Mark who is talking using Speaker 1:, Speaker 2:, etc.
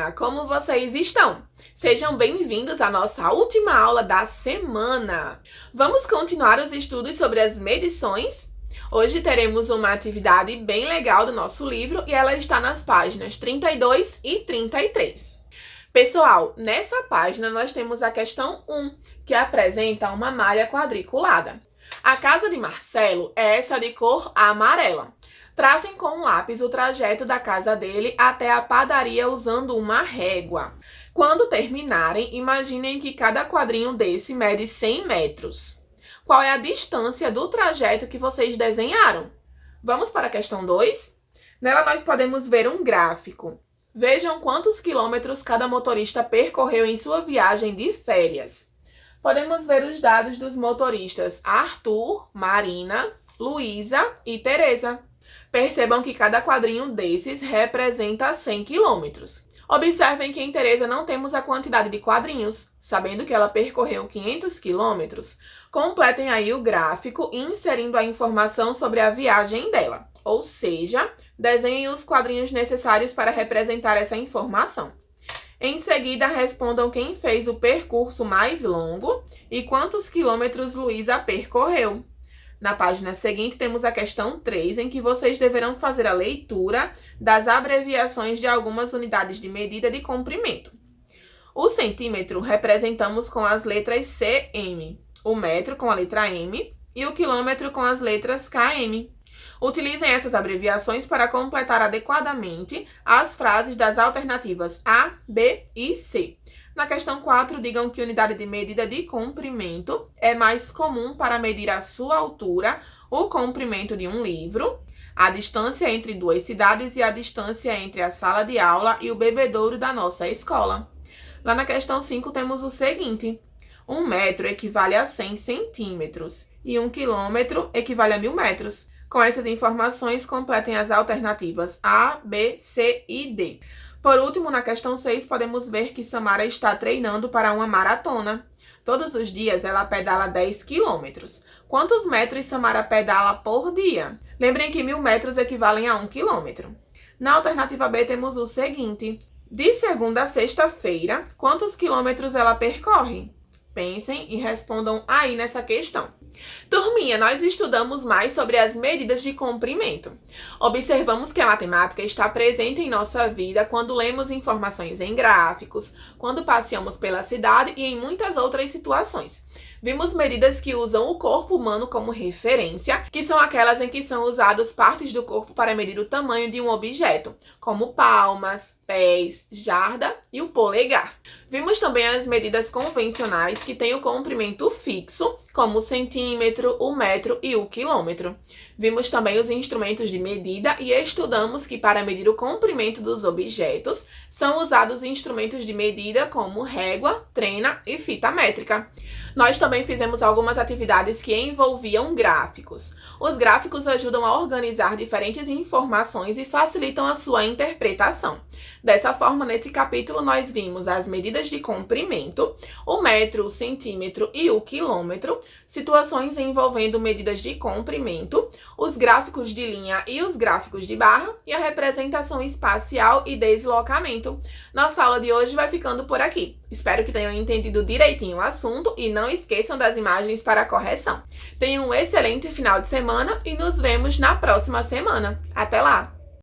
Speaker 1: turma! Como vocês estão? Sejam bem-vindos à nossa última aula da semana! Vamos continuar os estudos sobre as medições? Hoje teremos uma atividade bem legal do nosso livro e ela está nas páginas 32 e 33. Pessoal, nessa página nós temos a questão 1, que apresenta uma malha quadriculada. A casa de Marcelo é essa de cor amarela. Tracem com um lápis o trajeto da casa dele até a padaria usando uma régua. Quando terminarem, imaginem que cada quadrinho desse mede 100 metros. Qual é a distância do trajeto que vocês desenharam? Vamos para a questão 2? Nela nós podemos ver um gráfico. Vejam quantos quilômetros cada motorista percorreu em sua viagem de férias. Podemos ver os dados dos motoristas Arthur, Marina, Luísa e Teresa. Percebam que cada quadrinho desses representa 100 quilômetros. Observem que em Teresa não temos a quantidade de quadrinhos. Sabendo que ela percorreu 500 quilômetros, completem aí o gráfico inserindo a informação sobre a viagem dela. Ou seja, desenhem os quadrinhos necessários para representar essa informação. Em seguida, respondam quem fez o percurso mais longo e quantos quilômetros Luísa percorreu. Na página seguinte, temos a questão 3, em que vocês deverão fazer a leitura das abreviações de algumas unidades de medida de comprimento. O centímetro representamos com as letras CM, o metro com a letra M e o quilômetro com as letras KM. Utilizem essas abreviações para completar adequadamente as frases das alternativas A, B e C. Na questão 4, digam que unidade de medida de comprimento é mais comum para medir a sua altura, o comprimento de um livro, a distância entre duas cidades e a distância entre a sala de aula e o bebedouro da nossa escola. Lá na questão 5 temos o seguinte: 1 metro equivale a 100 centímetros e 1 quilômetro equivale a 1000 metros. Com essas informações, completem as alternativas A, B, C e D. Por último, na questão 6, podemos ver que Samara está treinando para uma maratona. Todos os dias ela pedala 10 quilômetros. Quantos metros Samara pedala por dia? Lembrem que 1000 metros equivalem a 1 quilômetro. Na alternativa B temos o seguinte: de segunda a sexta-feira, quantos quilômetros ela percorre? Pensem e respondam aí nessa questão. Turminha, nós estudamos mais sobre as medidas de comprimento. Observamos que a matemática está presente em nossa vida quando lemos informações em gráficos, quando passeamos pela cidade e em muitas outras situações. Vimos medidas que usam o corpo humano como referência, que são aquelas em que são usadas partes do corpo para medir o tamanho de um objeto, como palmas, pés, jarda e o polegar. Vimos também as medidas convencionais que têm o comprimento fixo, como o centímetro, o metro e o quilômetro. Vimos também os instrumentos de medida e estudamos que para medir o comprimento dos objetos são usados instrumentos de medida como régua, trena e fita métrica. Nós também fizemos algumas atividades que envolviam gráficos. Os gráficos ajudam a organizar diferentes informações e facilitam a sua interpretação. Dessa forma, nesse capítulo, nós vimos as medidas de comprimento, o metro, o centímetro e o quilômetro, situações envolvendo medidas de comprimento, os gráficos de linha e os gráficos de barra e a representação espacial e deslocamento. Nossa aula de hoje vai ficando por aqui. Espero que tenham entendido direitinho o assunto e não esqueçam das imagens para correção. Tenham um excelente final de semana e nos vemos na próxima semana. Até lá!